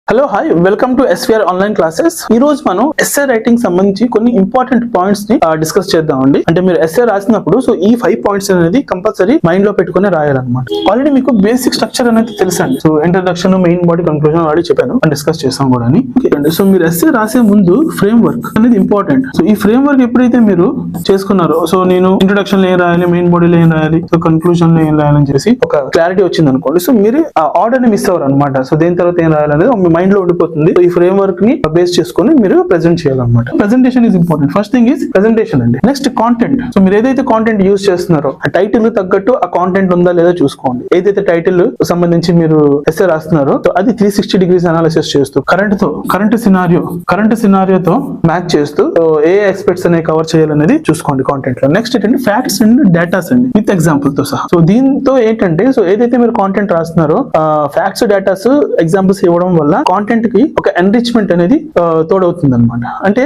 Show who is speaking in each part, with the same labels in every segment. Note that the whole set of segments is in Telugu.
Speaker 1: Hello hi welcome to SVR online classes. ఈ రోజు మనం ఎస్ఏ రైటింగ్ సంబంధించి కొన్ని ఇంపార్టెంట్ పాయింట్స్ ని డిస్కస్ చేద్దామండి. అంటే మీరు ఎస్ఏ రాసినప్పుడు సో ఈ 5 పాయింట్స్ అనేది కంపల్సరీ మైండ్ లో పెట్టుకుని రాయాలన్నమాట. ఆల్రెడీ మీకు బేసిక్ స్ట్రక్చర్ అనేది తెలుసండి. So introduction, main body, conclusion already చెప్పాను, డిస్కస్ చేసాం కూడా. సో మీరు ఎస్ఏ రాసే ముందు ఫ్రేమ్ వర్క్ అనేది ఇంపార్టెంట్. సో ఈ ఫ్రేమ్ వర్క్ ఎప్పుడైతే మీరు చేసుకున్నారో, సో నేను ఇంట్రడక్షన్ లో ఏం రాయాలి, మెయిన్ బాడీలో ఏం రాయాలి, సో కన్క్లూజన్ లో ఏం రాయాలని చేసి ఒక క్లారిటీ వచ్చింది అనుకోండి. సో మీరు ఆ ఆర్డర్ ని మిస్ అవ్వరు అనమాట. సో దేని తర్వాత ఏం రాయాలనేది మీ మైండ్ లో ఉండిపోతుంది. ఈ ఫ్రేమ్ వర్క్ ని బేస్ చేసుకొని మీరు ప్రెజెంట్ చేయాలన్నమాట. Presentation is important. First thing is presentation అండి. Next content. సో మీరు ఏదైతే కాంటెంట్ యూజ్ చేస్తున్నారో ఆ టైటిల్ తగ్గట్టు ఆ కాంటెంట్ ఉందా లేదా చూసుకోండి. ఏదైతే టైటిల్ సంబంధించి మీరు ఎస్ఏ రాస్తున్నారో సో అది 360 డిగ్రీస్ అనాలిసిస్ చేస్తూ కరెంట్ సినారియోతో మ్యాచ్ చేస్తూ ఏ ఎక్స్పెక్ట్స్ అనేవి కవర్ చేయాలనేది చూసుకోండి కాంటెంట్ లో. నెక్స్ట్ ఏంటంటే ఫ్యాక్ట్స్ అండ్ డేటాస్ అండి, విత్ ఎగ్జాంపుల్ తో సహా. సో దీంతో ఏంటంటే సో ఏదైతే మీరు కాంటెంట్ రాస్తున్నారో ఫ్యాక్ట్స్, డేటాస్, ఎగ్జాంపుల్స్ ఇవ్వడం వల్ల కాంటెంట్ కి ఒక ఎన్రిచ్మెంట్ అనేది తోడవుతుంది అనమాట. అంటే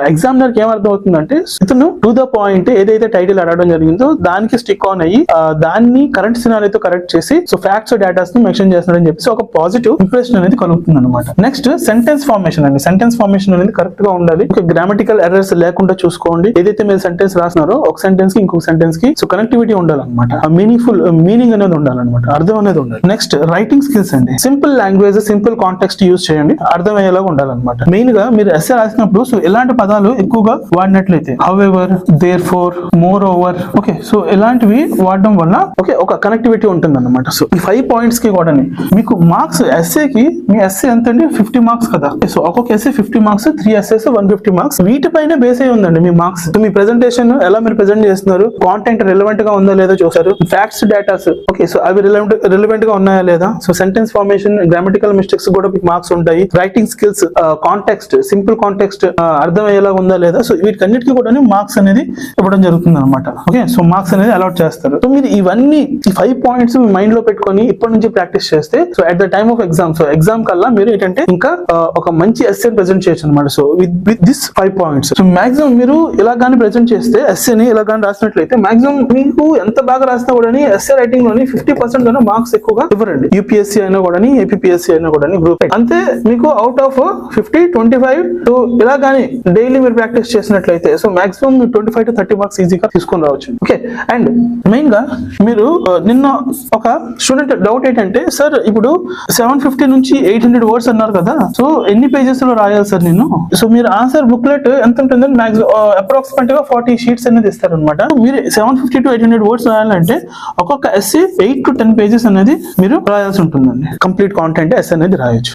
Speaker 1: ఎగ్జామినర్ కి ఏమర్థం అవుతుందంటే ఇతను టు ద పాయింట్ ఏదైతే టైటిల్ అడగడం జరిగిందో దానికి స్టిక్ ఆన్ అయ్యి దాన్ని కరెంట్ సినారియోతో కరెక్ట్ చేసి సో ఫ్యాక్ట్స్, డేటాస్ ని మెన్షన్ చేస్తున్నాడని చెప్పేసి ఒక పాజిటివ్ ఇంప్రెషన్ అనేది కలుగుతుంది అనమాట. నెక్స్ట్ సెంటెన్స్ ఫార్మేషన్ అండి. సెంటెన్స్ ఫార్మేషన్ అనేది కరెక్ట్ గా ఉండాలి. గ్రామటికల్ ఎర్రర్స్ లేకుండా చూసుకోండి. ఏదైతే మీరు సెంటెన్స్ రాస్తున్నారో ఒక సెంటెన్స్ కి ఇంకొక సెంటెన్స్ కి సో కనెక్టివిటీ ఉండాలన్నమాట. మీనింగ్ అనేది ఉండాలన్నమాట, అర్థం అనేది ఉండాలి. నెక్స్ట్ రైటింగ్ స్కిల్స్ అండి. Simple language, simple context use చేయండి, అర్థమయ్యేలాగా ఉండాలన్నమాట. మెయిన్ గా మీరు ఎస్ఏ రాసినప్పుడు సో ఎలాంటి పదాలు ఎక్కువగా వాడినట్లయితే however, therefore, more over, okay, so ఇలాంటివి వాడడం వల్ల ఓకే ఒక కనెక్టివిటీ ఉంటుంది అనమాట. సో ఈ 5 పాయింట్స్ కి కూడా మీకు మార్క్స్ ఎస్ఏకి మీ ఎస్ఏ ఎంత అండి 50 మార్క్స్ కదా. సో ఒక్కొక్క ఎస్ఏ 50 మార్క్స్, 3 ఎస్ఏస్ 150 మార్క్స్. వీటిపైన బేస్ అయి ఉందండి మీ మార్క్స్. మీ ప్రెజెంటేషన్ ఎలా మీరు ప్రెజెంట్ చేస్తున్నారు, కాంటెంట్ రిలవెంట్ గా ఉందా లేదా చూసారు, ఫ్యాక్ట్స్, డేటాస్ ఓకే సో అవి రిలవెంట్ గా ఉన్నాయా లేదా, so sentence formation, grammatical mistakes కూడా మీకు మార్క్స్ ఉంటాయి. Writing skills, context, simple context అర్థమయ్యేలా ఉందా లేదా, సో వీటికన్నిటికీ కూడా మార్క్స్ అనేది ఇవ్వడం జరుగుతుంది అనమాట. ఓకే, సో మార్క్స్ అనేది అలాట్ చేస్తారు. సో మీరు ఇవన్నీ ఈ 5 పాయింట్స్ మీ మైండ్ లో పెట్టుకొని ఇప్పటి నుంచి ప్రాక్టీస్ చేస్తే so at the time of exam, so exam కల్లా మీరు ఏంటంటే ఇంకా ఒక మంచి ఎస్ఏ ప్రెజెంట్ చేయొచ్చు అనమాట. So with this 5 points so maximum మీరు ఇలాగానే ప్రెజెంట్ చేస్తే ఎస్ఏని ఇలాగానే రాసినట్లయితే మాక్సిమం మీకు ఎంత బాగా రాసినా కూడా ఎస్ఏ రైటింగ్ లోని 50% కన్నా మార్క్స్ ఎక్కువగా ఇవ్వరండి. యూపీఎస్సీ అయినా కూడా, ఏపీఎస్సీ అయినా కూడా, గ్రూప్ అంతే. మీకు అవుట్ ఆఫ్ 50, 25 సో ఇలా కానీ డైలీ మీరు ప్రాక్టీస్ చేసినట్లయితే సో మాక్సిమం 25 to 30 మార్క్స్ ఈజీగా తీసుకొని రావచ్చు. ఓకే, అండ్ మెయిన్ గా మీరు నిన్న ఒక స్టూడెంట్ డౌట్ ఏంటంటే సార్ ఇప్పుడు 750 నుంచి 800 వర్డ్స్ అన్నారు కదా, సో ఎన్ని పేజెస్ లో రాయాలి సార్ నేను. సో మీరు ఆన్సర్ బుక్లెట్ ఎంత ఉంటుందని మాక్సిమం అప్రాక్సిమేట్ గా 40 షీట్స్ అనేది ఇస్తారనమాట. మీరు 750 to 800 వర్డ్స్ రాయాలంటే ఒక్కొక్క ఎస్సీ 8 to 10 పేజెస్ అనేది మీరు రాయాల్సి ఉంటుందండి. కంప్లీట్ కాంటెంట్ ఎస్సీ అనేది రాయొచ్చు.